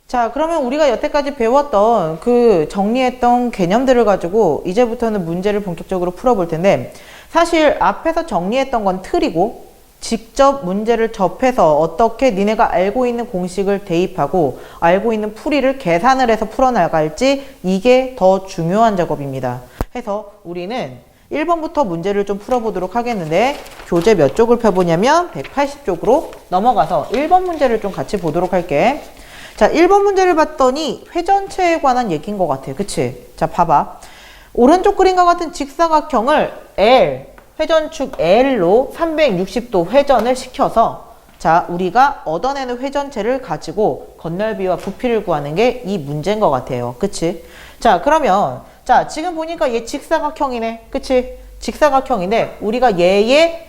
자, 그러면 우리가 여태까지 배웠던 그 정리했던 개념들을 가지고 이제부터는 문제를 본격적으로 풀어볼 텐데, 사실 앞에서 정리했던 건 틀이고 직접 문제를 접해서 어떻게 니네가 알고 있는 공식을 대입하고 알고 있는 풀이를 계산을 해서 풀어나갈지, 이게 더 중요한 작업입니다. 해서 우리는 1번부터 문제를 좀 풀어보도록 하겠는데, 교재 몇 쪽을 펴보냐면 180쪽으로 넘어가서 1번 문제를 좀 같이 보도록 할게. 자, 1번 문제를 봤더니 회전체에 관한 얘기인 것 같아. 그치? 자, 봐봐. 오른쪽 그림과 같은 직사각형을 L, 회전축 L로 360도 회전을 시켜서, 자, 우리가 얻어내는 회전체를 가지고 건널비와 부피를 구하는 게 이 문제인 것 같아요. 그치? 자, 그러면, 자, 지금 보니까 얘 직사각형이네. 그치? 직사각형인데, 우리가 얘의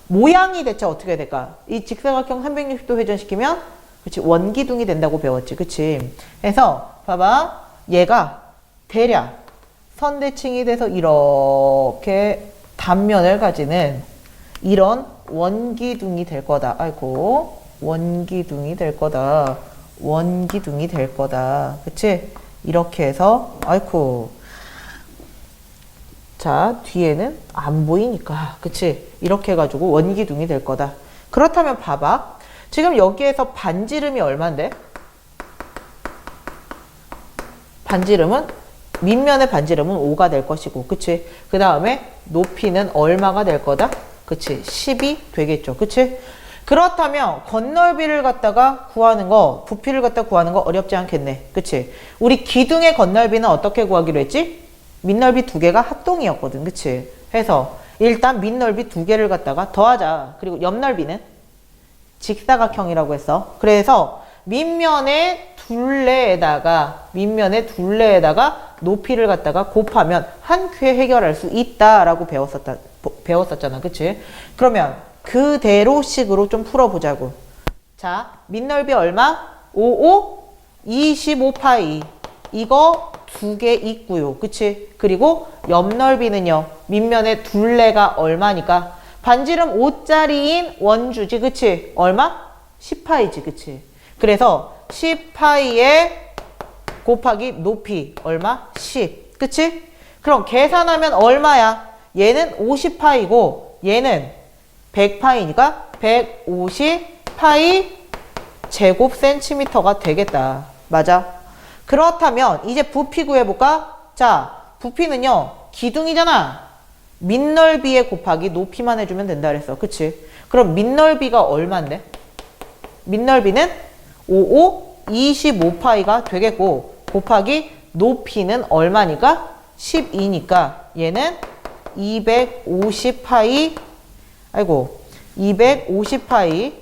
모양이 대체 어떻게 될까? 이 직사각형 360도 회전시키면, 그치, 원기둥이 된다고 배웠지. 그치? 그래서 봐봐, 얘가 대략 선대칭이 돼서 이렇게 단면을 가지는 이런 원기둥이 될 거다. 아이고, 원기둥이 될 거다. 원기둥이 될 거다. 그치? 이렇게 해서, 아이고, 자, 뒤에는 안 보이니까, 그치? 이렇게 해가지고 원기둥이 될 거다. 그렇다면 봐봐, 지금 여기에서 반지름이 얼만데? 반지름은, 밑면의 반지름은 5가 될 것이고, 그치? 그 다음에 높이는 얼마가 될 거다? 그치? 10이 되겠죠. 그치? 그렇다면 건널비를 갖다가 구하는 거, 부피를 갖다 구하는 거 어렵지 않겠네. 그치? 우리 기둥의 건널비는 어떻게 구하기로 했지? 밑넓이 두 개가 합동이었거든. 그치? 해서 일단 밑넓이 두 개를 갖다가 더하자. 그리고 옆넓이는 직사각형이라고 했어. 그래서 밑면의 둘레에다가 높이를 갖다가 곱하면 한 큐에 해결할 수 있다라고 배웠었잖아. 그치? 그러면 그대로 식으로 좀 풀어보자고. 자, 밑넓이 얼마? 25파이. 이거 두 개 있고요. 그치? 그리고 옆넓이는요, 밑면의 둘레가 얼마니까? 반지름 5짜리인 원주지. 그치? 얼마? 10파이지. 그치? 그래서 10파이에 곱하기 높이 얼마? 10. 그치? 그럼 계산하면 얼마야? 얘는 50파이고 얘는 100파이니까 150파이 제곱 센티미터가 되겠다. 맞아? 그렇다면 이제 부피 구해볼까? 자, 부피는요, 기둥이잖아. 밑넓이에 곱하기 높이만 해주면 된다 그랬어. 그치? 그럼 밑넓이가 얼만데? 밑넓이는 25파이가 되겠고, 곱하기 높이는 얼마니까? 12니까 얘는 250파이, 아이고, 250파이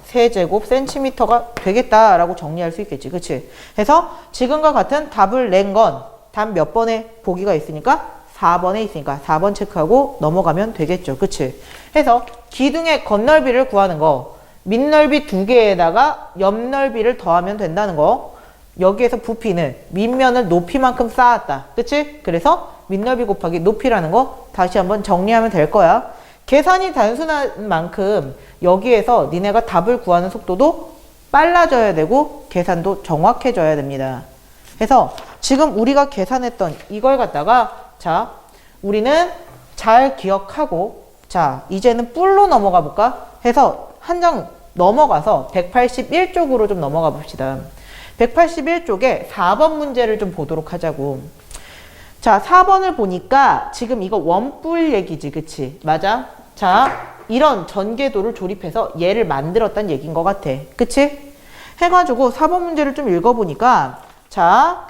세제곱 센티미터가 되겠다라고 정리할 수 있겠지. 그치? 그래서 지금과 같은 답을 낸 건 답 몇 번에 보기가 있으니까 4번에 있으니까 4번 체크하고 넘어가면 되겠죠. 그치? 해서 기둥의 건널비를 구하는 거, 밑넓이 두 개에다가 옆넓이를 더하면 된다는 거. 여기에서 부피는 밑면을 높이만큼 쌓았다. 그치? 그래서 밑넓이 곱하기 높이라는 거 다시 한번 정리하면 될 거야. 계산이 단순한 만큼 여기에서 니네가 답을 구하는 속도도 빨라져야 되고 계산도 정확해져야 됩니다. 그래서 지금 우리가 계산했던 이걸 갖다가, 자, 우리는 잘 기억하고, 자, 이제는 뿔로 넘어가 볼까? 해서 한 장 넘어가서 181쪽으로 좀 넘어가 봅시다. 181쪽에 4번 문제를 좀 보도록 하자고. 자, 4번을 보니까 지금 이거 원뿔 얘기지, 그치? 맞아? 자, 이런 전개도를 조립해서 얘를 만들었다는 얘기인 것 같아. 그치? 해가지고 4번 문제를 좀 읽어보니까, 자,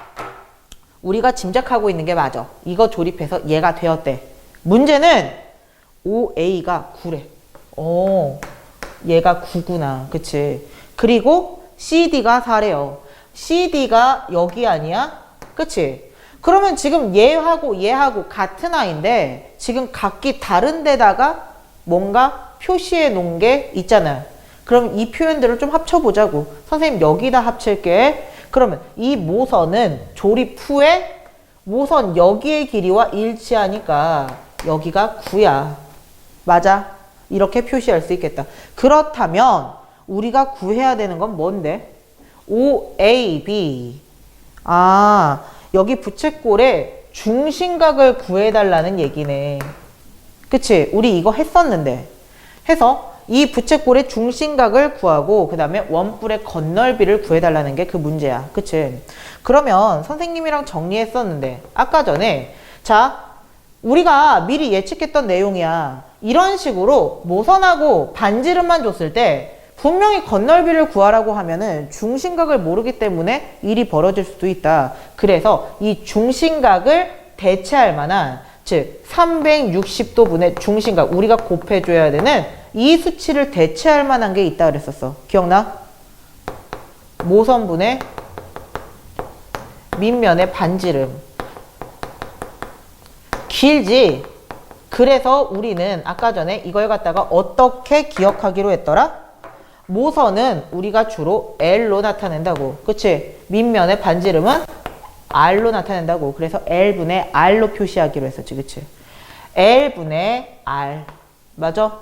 우리가 짐작하고 있는 게 맞아. 이거 조립해서 얘가 되었대. 문제는 OA가 9래. 얘가 9구나. 그치? 그리고 CD가 4래요. CD가 여기 아니야? 그치? 그러면 지금 얘하고 같은 아이인데 지금 각기 다른 데다가 뭔가 표시해 놓은 게 있잖아. 그럼 이 표현들을 좀 합쳐보자고. 선생님 여기다 합칠게. 그러면 이 모선은 조립 후에 모선 여기의 길이와 일치하니까 여기가 9야. 맞아? 이렇게 표시할 수 있겠다. 그렇다면 우리가 구해야 되는 건 뭔데? OAB. 아, 여기 부채꼴의 중심각을 구해달라는 얘기네. 그치? 우리 이거 했었는데. 해서 이 부채꼴의 중심각을 구하고 그 다음에 원뿔의 겉넓이를 구해달라는 게 그 문제야. 그치? 그러면 선생님이랑 정리했었는데 아까 전에 자, 우리가 미리 예측했던 내용이야. 이런 식으로 모선하고 반지름만 줬을 때 분명히 겉넓이를 구하라고 하면은 중심각을 모르기 때문에 일이 벌어질 수도 있다. 그래서 이 중심각을 대체할 만한, 즉 360도분의 중심각, 우리가 곱해줘야 되는 이 수치를 대체할 만한 게 있다 그랬었어. 기억나? 모선분의 밑면의 반지름. 길지? 그래서 우리는 아까 전에 이걸 갖다가 어떻게 기억하기로 했더라? 모선은 우리가 주로 L로 나타낸다고. 그치? 밑면의 반지름은 R로 나타낸다고. 그래서 L분의 R로 표시하기로 했었지. 그치? L분의 R. 맞아?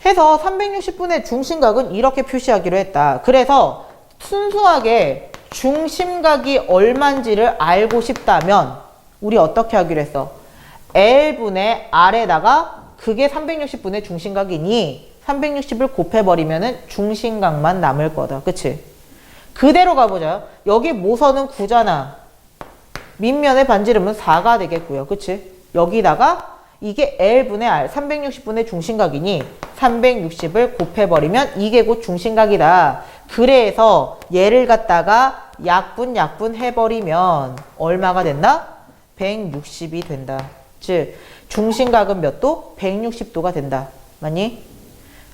해서 360분의 중심각은 이렇게 표시하기로 했다. 그래서 순수하게 중심각이 얼만지를 알고 싶다면 우리 어떻게 하기로 했어? L분의 R에다가 그게 360분의 중심각이니 360을 곱해버리면은 중심각만 남을 거다. 그치? 그대로 가보자. 여기 모선은 9잖아. 밑면의 반지름은 4가 되겠고요. 그치? 여기다가 이게 L분의 R, 360분의 중심각이니 360을 곱해버리면 이게 곧 중심각이다. 그래서 얘를 갖다가 약분 해버리면 얼마가 된다? 160이 된다. 즉 중심각은 몇 도? 160도가 된다. 맞니?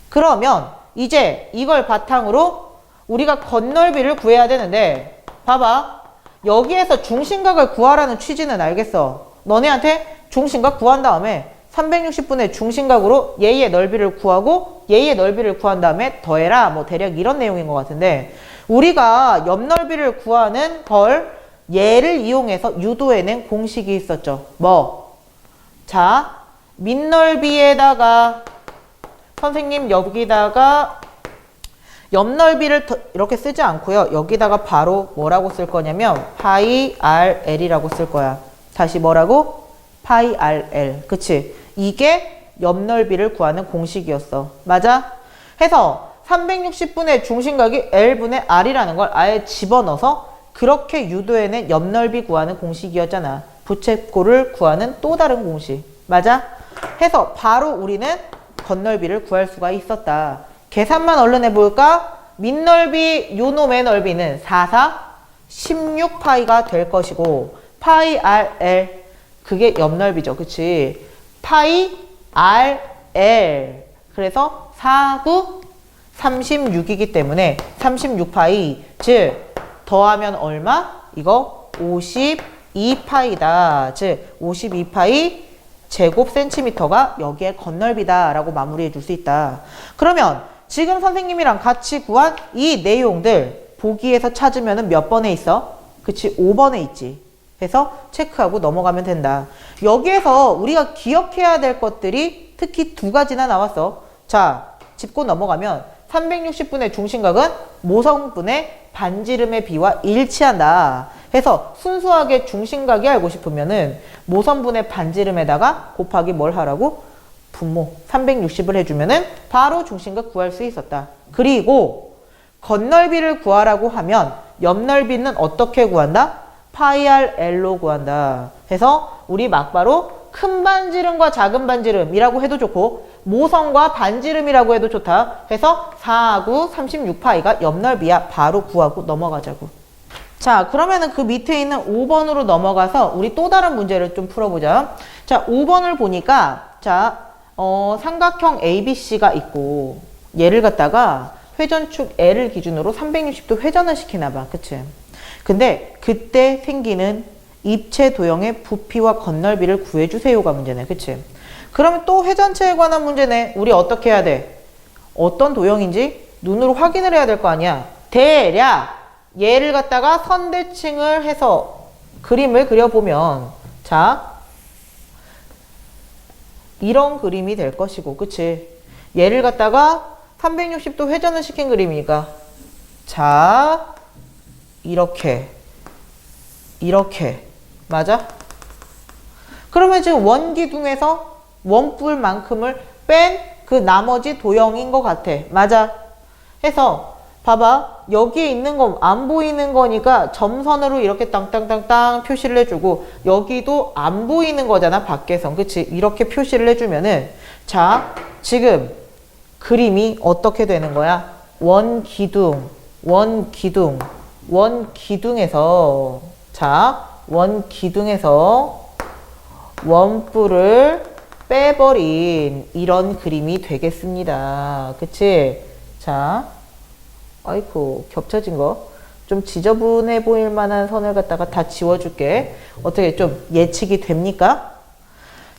그러면 이제 이걸 바탕으로 우리가 겉넓이를 구해야 되는데 봐봐. 여기에서 중심각을 구하라는 취지는 알겠어. 너네한테 중심각 구한 다음에 360분의 중심각으로 얘의 넓이를 구하고 얘의 넓이를 구한 다음에 더해라. 뭐 대략 이런 내용인 것 같은데 우리가 옆넓이를 구하는 걸 얘를 이용해서 유도해낸 공식이 있었죠. 뭐? 자, 밑넓이에다가 선생님 여기다가 옆넓이를 이렇게 쓰지 않고요. 여기다가 바로 뭐라고 쓸 거냐면 파이 RL이라고 쓸 거야. 다시 뭐라고? 파이 RL. 그치? 이게 옆넓이를 구하는 공식이었어. 맞아? 해서 360분의 중심각이 L분의 R이라는 걸 아예 집어넣어서 그렇게 유도해낸 옆넓이 구하는 공식이었잖아. 부채꼴을 구하는 또 다른 공식. 맞아? 해서 바로 우리는 겉넓이를 구할 수가 있었다. 계산만 얼른 해볼까? 밑넓이 요놈의 넓이는 16파이가 될 것이고 파이 RL 그게 옆넓이죠. 그치? 파이 RL 그래서 36이기 때문에 36파이 즉 더하면 얼마? 이거 52파이다. 즉 52파이 제곱 센티미터가 여기에 겉넓이다 라고 마무리해 줄 수 있다. 그러면 지금 선생님이랑 같이 구한 이 내용들 보기에서 찾으면 몇 번에 있어? 그치? 5번에 있지. 그래서 체크하고 넘어가면 된다. 여기에서 우리가 기억해야 될 것들이 특히 두 가지나 나왔어. 자, 짚고 넘어가면 360분의 중심각은 모성분의 반지름의 비와 일치한다. 해서 순수하게 중심각이 알고 싶으면은 모선분의 반지름에다가 곱하기 뭘 하라고? 분모 360을 해주면은 바로 중심각 구할 수 있었다. 그리고 겉넓이를 구하라고 하면 옆넓이는 어떻게 구한다? 파이 RL로 구한다. 해서 우리 막바로 큰 반지름과 작은 반지름이라고 해도 좋고 모선과 반지름이라고 해도 좋다. 해서 4하고 36파이가 옆넓이야. 바로 구하고 넘어가자고. 자, 그러면은 그 밑에 있는 5번으로 넘어가서 우리 또 다른 문제를 좀 풀어보자. 자, 5번을 보니까 자, 삼각형 ABC가 있고 얘를 갖다가 회전축 L을 기준으로 360도 회전을 시키나 봐. 그치? 근데 그때 생기는 입체 도형의 부피와 겉넓이를 구해주세요가 문제네. 그치? 그러면 또 회전체에 관한 문제네. 우리 어떻게 해야 돼? 어떤 도형인지 눈으로 확인을 해야 될 거 아니야. 대략 얘를 갖다가 선대칭을 해서 그림을 그려보면 자 이런 그림이 될 것이고 그치? 얘를 갖다가 360도 회전을 시킨 그림이니까 자 이렇게 맞아? 그러면 지금 원기둥에서 원뿔만큼을 뺀 그 나머지 도형인 것 같아. 맞아? 해서 봐봐. 여기에 있는 거 안 보이는 거니까 점선으로 이렇게 땅땅땅땅 표시를 해주고 여기도 안 보이는 거잖아. 밖에선. 그치? 이렇게 표시를 해주면은 자 지금 그림이 어떻게 되는 거야? 원기둥에서 자 원기둥에서 원뿔을 빼버린 이런 그림이 되겠습니다. 그치? 자, 아이고 겹쳐진 거 좀 지저분해 보일 만한 선을 갖다가 다 지워줄게. 어떻게 좀 예측이 됩니까?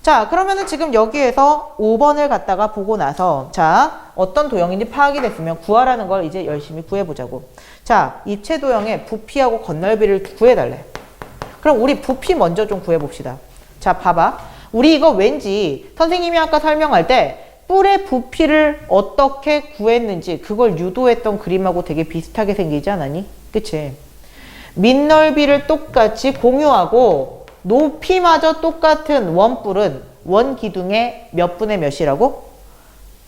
자, 그러면은 지금 여기에서 5번을 갖다가 보고 나서 자, 어떤 도형인지 파악이 됐으면 구하라는 걸 이제 열심히 구해보자고. 자, 입체 도형의 부피하고 건널비를 구해달래. 그럼 우리 부피 먼저 좀 구해봅시다. 자, 봐봐. 우리 이거 왠지 선생님이 아까 설명할 때 뿔의 부피를 어떻게 구했는지 그걸 유도했던 그림하고 되게 비슷하게 생기지 않았니? 그치? 밑넓이를 똑같이 공유하고 높이마저 똑같은 원뿔은 원기둥의 몇 분의 몇이라고?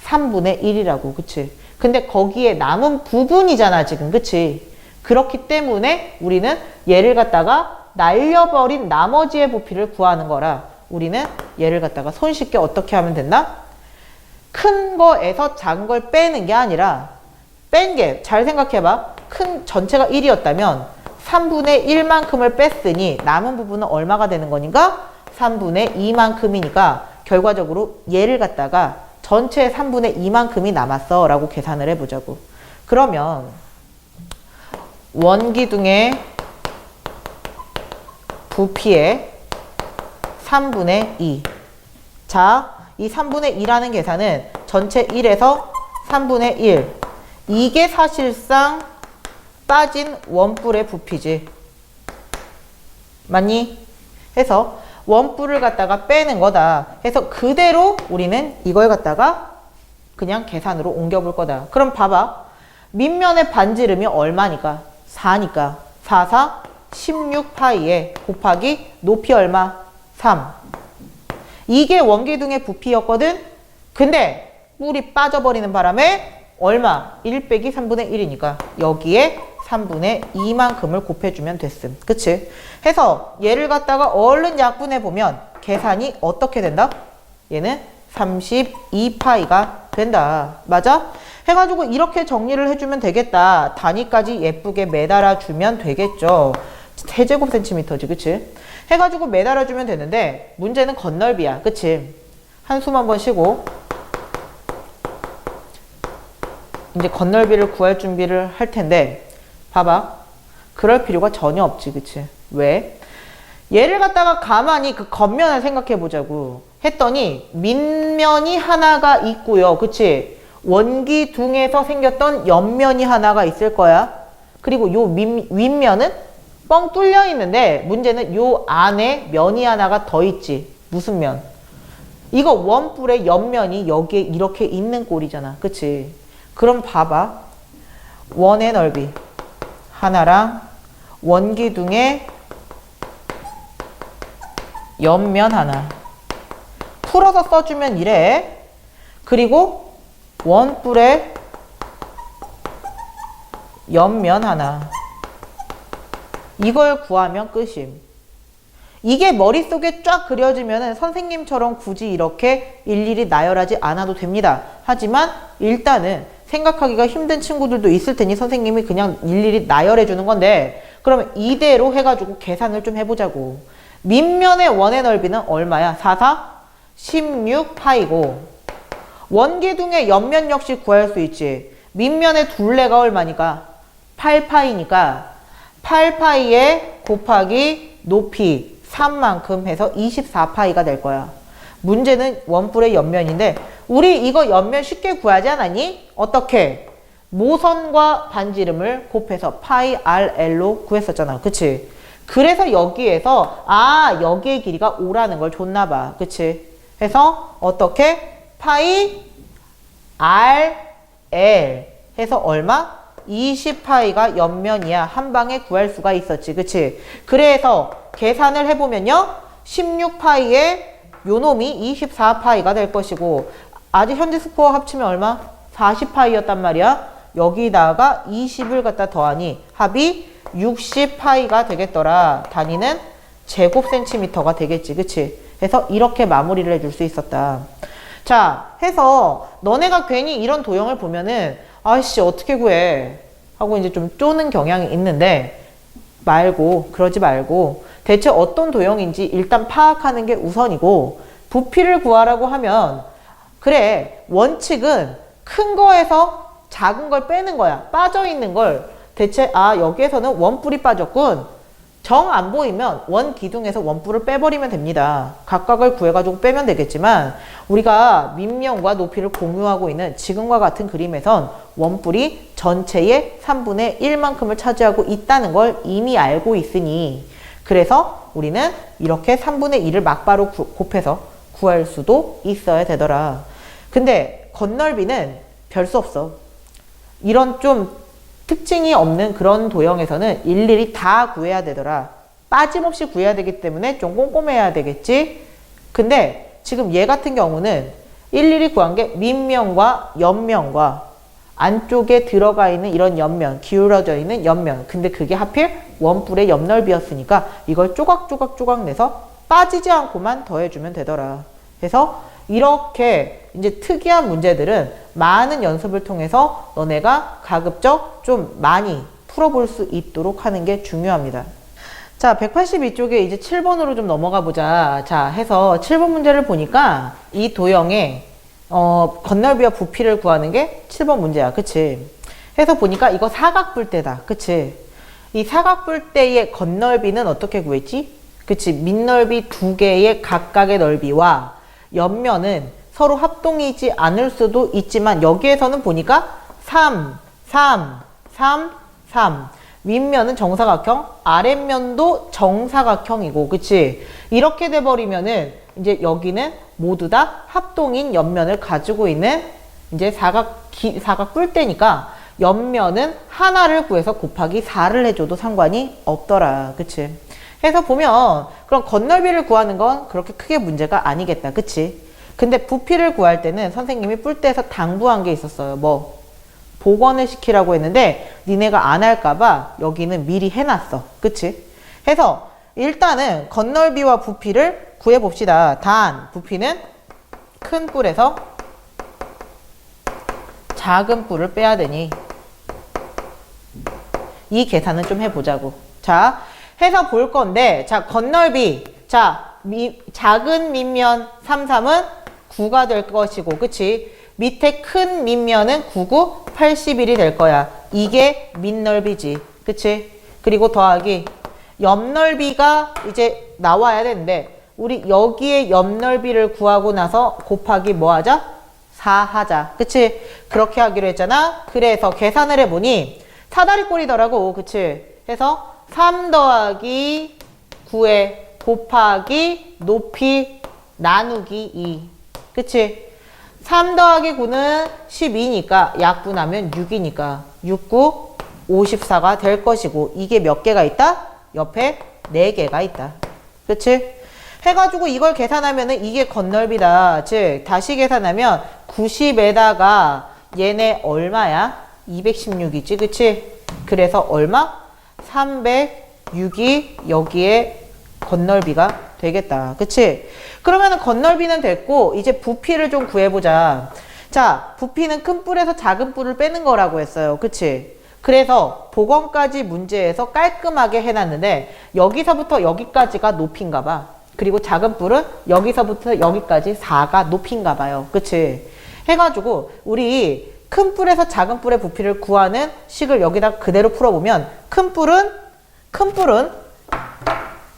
3분의 1이라고. 그치? 근데 거기에 남은 부분이잖아 지금. 그치? 그렇기 때문에 우리는 얘를 갖다가 날려버린 나머지의 부피를 구하는 거라 우리는 얘를 갖다가 손쉽게 어떻게 하면 된다? 큰 거에서 작은 걸 빼는 게 아니라 뺀 게 잘 생각해봐. 큰 전체가 1이었다면 3분의 1만큼을 뺐으니 남은 부분은 얼마가 되는 거니까? 3분의 2만큼이니까 결과적으로 얘를 갖다가 전체 3분의 2만큼이 남았어 라고 계산을 해보자고. 그러면 원기둥의 부피의 3분의 2. 자, 이 3분의 2라는 계산은 전체 1에서 3분의 1. 이게 사실상 빠진 원뿔의 부피지. 맞니? 해서 원뿔을 갖다가 빼는 거다. 해서 그대로 우리는 이걸 갖다가 그냥 계산으로 옮겨볼 거다. 그럼 봐봐. 밑면의 반지름이 얼마니까? 4니까. 4, 4, 16파이에 곱하기 높이 얼마? 3. 이게 원기둥의 부피였거든? 근데 뿔이 빠져버리는 바람에 얼마? 1 빼기 3분의 1이니까 여기에 3분의 2만큼을 곱해주면 됐음. 그치? 해서 얘를 갖다가 얼른 약분해보면 계산이 어떻게 된다? 얘는 32파이가 된다. 맞아? 해가지고 이렇게 정리를 해주면 되겠다. 단위까지 예쁘게 매달아주면 되겠죠. 세제곱센티미터지. 그치? 해가지고 매달아주면 되는데 문제는 건널비야. 그치? 한숨 한번 쉬고 이제 건널비를 구할 준비를 할 텐데 봐봐. 그럴 필요가 전혀 없지. 그치? 왜? 얘를 갖다가 가만히 그 겉면을 생각해 보자고 했더니 밑면이 하나가 있고요. 그치? 원기둥에서 생겼던 옆면이 하나가 있을 거야. 그리고 요 윗면은 뻥 뚫려 있는데 문제는 요 안에 면이 하나가 더 있지. 무슨 면? 이거 원뿔의 옆면이 여기에 이렇게 있는 꼴이잖아. 그치? 그럼 봐봐. 원의 넓이 하나랑 원기둥의 옆면 하나 풀어서 써주면 이래. 그리고 원뿔의 옆면 하나 이걸 구하면 끝임. 이게 머릿속에 쫙 그려지면은 선생님처럼 굳이 이렇게 일일이 나열하지 않아도 됩니다. 하지만 일단은 생각하기가 힘든 친구들도 있을 테니 선생님이 그냥 일일이 나열해 주는 건데 그러면 이대로 해가지고 계산을 좀 해보자고. 밑면의 원의 넓이는 얼마야? 4, 4, 16파이고 원기둥의 옆면 역시 구할 수 있지. 밑면의 둘레가 얼마니까? 8파이니까 8파이에 곱하기 높이 3만큼 해서 24파이가 될 거야. 문제는 원뿔의 옆면인데 우리 이거 옆면 쉽게 구하지 않았니? 어떻게? 모선과 반지름을 곱해서 파이 RL로 구했었잖아. 그치? 그래서 여기에서 여기의 길이가 5라는 걸 줬나 봐. 그치? 해서 어떻게? 파이 RL 해서 얼마? 20파이가 옆면이야. 한 방에 구할 수가 있었지. 그치? 그래서 계산을 해보면요. 16파이에 요놈이 24파이가 될 것이고 아직 현재 스코어 합치면 얼마? 40파이였단 말이야. 여기다가 20을 갖다 더하니 합이 60파이가 되겠더라. 단위는 제곱센티미터가 되겠지. 그치? 해서 이렇게 마무리를 해줄 수 있었다. 자, 해서 너네가 괜히 이런 도형을 보면은 아이씨 어떻게 구해 하고 이제 좀 쪼는 경향이 있는데 그러지 말고 대체 어떤 도형인지 일단 파악하는 게 우선이고 부피를 구하라고 하면 그래 원칙은 큰 거에서 작은 걸 빼는 거야. 빠져있는 걸 대체 여기에서는 원뿔이 빠졌군. 정 안 보이면 원 기둥에서 원뿔을 빼버리면 됩니다. 각각을 구해가지고 빼면 되겠지만 우리가 밑면과 높이를 공유하고 있는 지금과 같은 그림에선 원뿔이 전체의 3분의 1만큼을 차지하고 있다는 걸 이미 알고 있으니 그래서 우리는 이렇게 3분의 1을 막바로 곱해서 구할 수도 있어야 되더라. 근데 건널비는 별 수 없어. 이런 좀 특징이 없는 그런 도형에서는 일일이 다 구해야 되더라. 빠짐없이 구해야 되기 때문에 좀 꼼꼼해야 되겠지. 근데 지금 얘 같은 경우는 일일이 구한 게 밑면과 옆면과 안쪽에 들어가 있는 이런 옆면, 기울어져 있는 옆면. 근데 그게 하필 원뿔의 옆넓이였으니까 이걸 조각조각 내서 빠지지 않고만 더해주면 되더라. 그래서 이렇게 이제 특이한 문제들은 많은 연습을 통해서 너네가 가급적 좀 많이 풀어볼 수 있도록 하는 게 중요합니다. 자, 182쪽에 이제 7번으로 좀 넘어가 보자. 자, 해서 7번 문제를 보니까 이 도형의 건널비와 부피를 구하는 게 7번 문제야. 그치? 해서 보니까 이거 사각뿔대다. 그치? 이 사각뿔대의 건널비는 어떻게 구했지? 그치? 밑넓이 두 개의 각각의 넓이와 옆면은 서로 합동이지 않을 수도 있지만 여기에서는 보니까 3, 3, 3, 3 윗면은 정사각형, 아랫면도 정사각형이고 그치? 이렇게 돼버리면은 이제 여기는 모두 다 합동인 옆면을 가지고 있는 이제 사각 뿔대니까 옆면은 하나를 구해서 곱하기 4를 해줘도 상관이 없더라. 그치? 해서 보면 그럼 건널비를 구하는 건 그렇게 크게 문제가 아니겠다. 그치? 근데 부피를 구할 때는 선생님이 뿔대에서 당부한 게 있었어요. 뭐 복원을 시키라고 했는데 니네가 안 할까봐 여기는 미리 해놨어. 그치? 해서 일단은 건널비와 부피를 구해봅시다. 단 부피는 큰 뿔에서 작은 뿔을 빼야 되니 이 계산은 좀 해보자고. 자, 해서 볼 건데 자 건널비 자 작은 밑면 33은 9가 될 것이고 그치? 밑에 큰 밑면은 9, 9, 81이 될 거야. 이게 밑넓이지. 그치? 그리고 더하기 옆넓이가 이제 나와야 되는데 우리 여기에 옆넓이를 구하고 나서 곱하기 뭐 하자? 4 하자. 그치? 그렇게 하기로 했잖아. 그래서 계산을 해보니 사다리꼴이더라고. 그치? 해서 3 더하기 9에 곱하기 높이 나누기 2. 그치? 3 더하기 9는 12니까 약분하면 6이니까 6, 9, 54가 될 것이고 이게 몇 개가 있다? 옆에 4개가 있다. 그치? 해가지고 이걸 계산하면은 이게 건널비다. 즉 다시 계산하면 90에다가 얘네 얼마야? 216이지. 그치? 그래서 얼마? 306이 여기에 건널비가 되겠다. 그치? 그러면은 건널비는 됐고 이제 부피를 좀 구해보자. 자, 부피는 큰 뿔에서 작은 뿔을 빼는 거라고 했어요. 그치? 그래서 복원까지 문제에서 깔끔하게 해놨는데 여기서부터 여기까지가 높이인가 봐. 그리고 작은 뿔은 여기서부터 여기까지 4가 높이인가 봐요. 그치? 해가지고 우리 큰 뿔에서 작은 뿔의 부피를 구하는 식을 여기다 그대로 풀어보면 큰 뿔은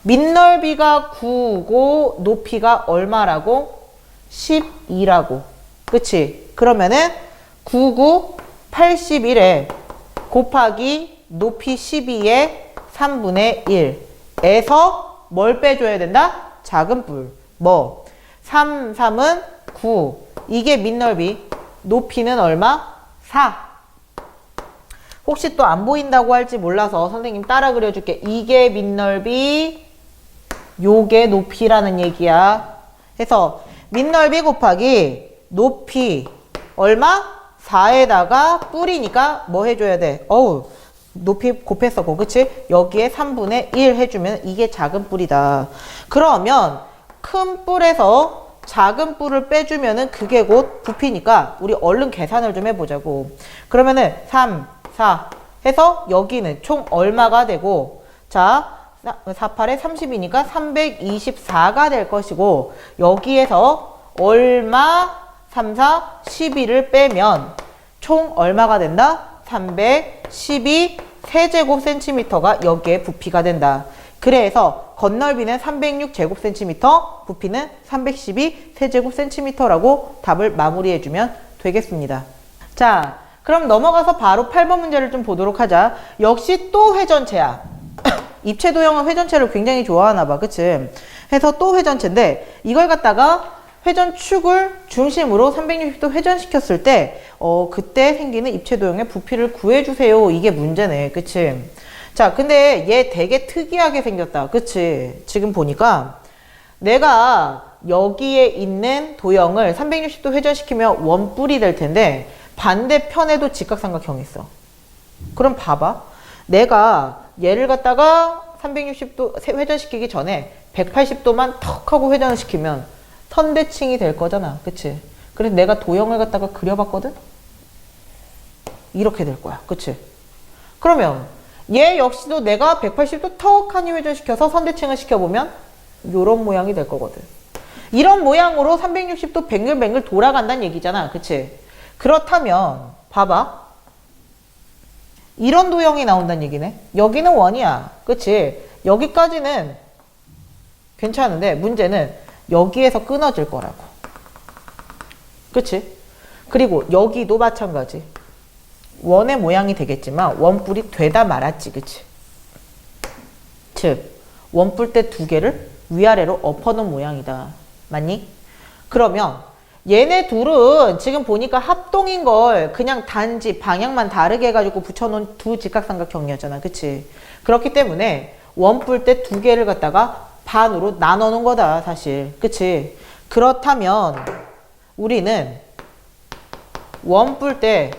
밑넓이가 9고 높이가 얼마라고? 12라고. 그치? 그러면은 9, 9, 81에 곱하기 높이 12에 3분의 1. 에서 뭘 빼줘야 된다? 작은 뿔. 뭐? 3, 3은 9. 이게 밑넓이. 높이는 얼마? 4. 혹시 또 안 보인다고 할지 몰라서 선생님 따라 그려줄게. 이게 밑넓이, 요게 높이라는 얘기야. 해서 밑넓이 곱하기 높이 얼마? 4에다가 뿔이니까 뭐 해줘야 돼? 어우, 높이 곱했었고, 그치? 여기에 3분의 1 해주면 이게 작은 뿔이다. 그러면 큰 뿔에서 작은 뿔을 빼주면은 그게 곧 부피니까 우리 얼른 계산을 좀 해보자고. 그러면은 3, 4 해서 여기는 총 얼마가 되고, 자, 4, 8에 30이니까 324가 될 것이고, 여기에서 얼마? 3, 4, 12를 빼면 총 얼마가 된다? 312 세제곱센티미터가 여기에 부피가 된다. 그래서 건널비는 306 제곱센티미터, 부피는 312 세제곱센티미터라고 답을 마무리해주면 되겠습니다. 자, 그럼 넘어가서 바로 8번 문제를 좀 보도록 하자. 역시 또 회전체야. 입체 도형은 회전체를 굉장히 좋아하나 봐. 그치? 해서 또 회전체인데 이걸 갖다가 회전축을 중심으로 360도 회전시켰을 때 그때 생기는 입체 도형의 부피를 구해주세요. 이게 문제네. 그치? 자, 근데 얘 되게 특이하게 생겼다. 그치? 지금 보니까 내가 여기에 있는 도형을 360도 회전시키면 원뿔이 될 텐데 반대편에도 직각삼각형이 있어. 그럼 봐봐. 내가 얘를 갖다가 360도 회전시키기 전에 180도만 턱 하고 회전을 시키면 선대칭이 될 거잖아. 그치? 그래서 내가 도형을 갖다가 그려봤거든? 이렇게 될 거야. 그치? 그러면 얘 역시도 내가 180도 턱하니 회전시켜서 선대칭을 시켜보면 요런 모양이 될 거거든. 이런 모양으로 360도 뱅글뱅글 돌아간다는 얘기잖아. 그치? 그렇다면 봐봐. 이런 도형이 나온다는 얘기네. 여기는 원이야. 그치? 여기까지는 괜찮은데 문제는 여기에서 끊어질 거라고. 그치? 그리고 여기도 마찬가지. 원의 모양이 되겠지만 원뿔이 되다 말았지. 그치? 즉 원뿔대 두 개를 위아래로 엎어놓은 모양이다. 맞니? 그러면 얘네 둘은 지금 보니까 합동인 걸 그냥 단지 방향만 다르게 해가지고 붙여놓은 두 직각삼각형이었잖아. 그치? 그렇기 때문에 원뿔대 두 개를 갖다가 반으로 나눠 놓은 거다. 사실. 그치? 그렇다면 우리는 원뿔대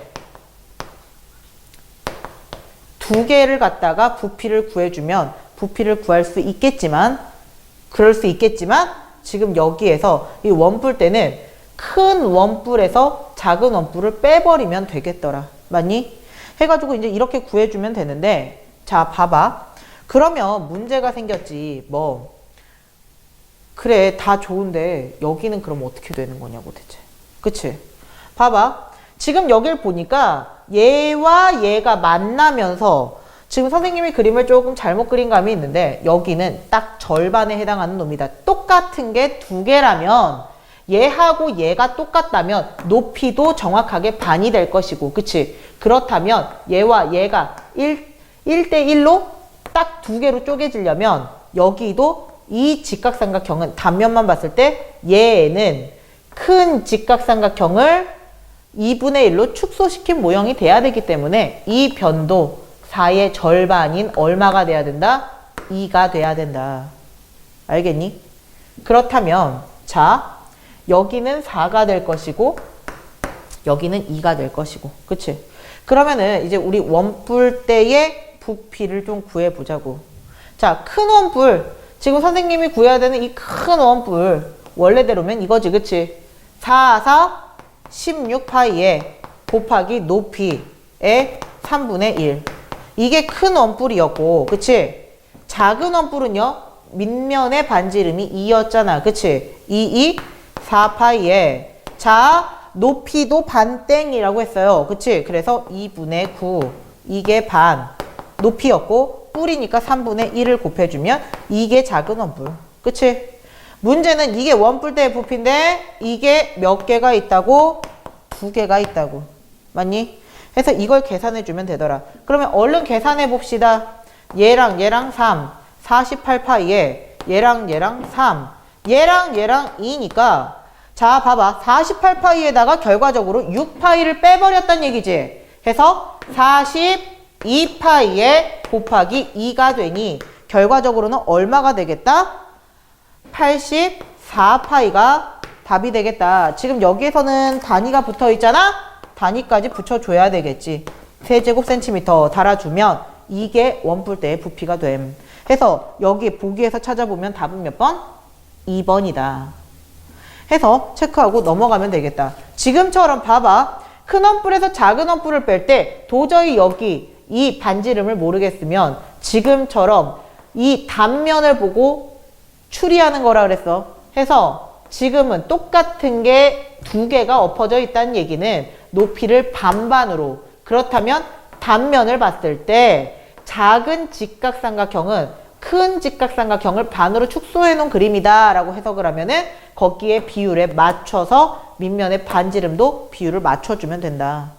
두 개를 갖다가 부피를 구해주면 부피를 구할 수 있겠지만 그럴 수 있겠지만 지금 여기에서 이 원뿔대는 큰 원뿔에서 작은 원뿔을 빼버리면 되겠더라. 맞니? 해가지고 이제 이렇게 구해주면 되는데 자 봐봐. 그러면 문제가 생겼지. 뭐 그래 다 좋은데 여기는 그럼 어떻게 되는 거냐고 대체. 그치? 봐봐. 지금 여길 보니까 얘와 얘가 만나면서 지금 선생님이 그림을 조금 잘못 그린 감이 있는데 여기는 딱 절반에 해당하는 놈이다. 똑같은 게 두 개라면 얘하고 얘가 똑같다면 높이도 정확하게 반이 될 것이고 그치? 그렇다면 얘와 얘가 1대1로 딱 두 개로 쪼개지려면 여기도 이 직각삼각형은 단면만 봤을 때 얘는 큰 직각삼각형을 2분의 1로 축소시킨 모형이 돼야 되기 때문에 이 변도 4의 절반인 얼마가 돼야 된다? 2가 돼야 된다. 알겠니? 그렇다면 자 여기는 4가 될 것이고 여기는 2가 될 것이고 그치? 그러면은 이제 우리 원뿔대의 부피를 좀 구해보자고. 자, 큰 원뿔 지금 선생님이 구해야 되는 이 큰 원뿔 원래대로면 이거지. 그치? 4, 4, 16파이에 곱하기 높이의 3분의 1 이게 큰 원뿔이었고 그치? 작은 원뿔은요 밑면의 반지름이 2였잖아. 그치? 2, 4파이에 자 높이도 반땡이라고 했어요. 그치? 그래서 2분의 9 이게 반 높이였고 뿔이니까 3분의 1을 곱해주면 이게 작은 원뿔. 그치? 문제는 이게 원뿔대의 부피인데 이게 몇 개가 있다고? 2개가 있다고. 맞니? 그래서 이걸 계산해주면 되더라. 그러면 얼른 계산해 봅시다. 얘랑 얘랑 3, 48파이에 얘랑 3, 얘랑 2니까 자 봐봐 48파이에다가 결과적으로 6파이를 빼버렸단 얘기지. 해서 42파이에 곱하기 2가 되니 결과적으로는 얼마가 되겠다? 84파이가 답이 되겠다. 지금 여기에서는 단위가 붙어 있잖아? 단위까지 붙여줘야 되겠지. 세제곱 센티미터 달아주면 이게 원뿔대의 부피가 됨. 해서 여기 보기에서 찾아보면 답은 몇 번? 2번이다. 해서 체크하고 넘어가면 되겠다. 지금처럼 봐봐. 큰 원뿔에서 작은 원뿔을 뺄 때 도저히 여기 이 반지름을 모르겠으면 지금처럼 이 단면을 보고 추리하는 거라 그랬어. 해서 지금은 똑같은 게 두 개가 엎어져 있다는 얘기는 높이를 반반으로, 그렇다면 단면을 봤을 때 작은 직각삼각형은 큰 직각삼각형을 반으로 축소해 놓은 그림이다 라고 해석을 하면은 거기에 비율에 맞춰서 밑면의 반지름도 비율을 맞춰주면 된다.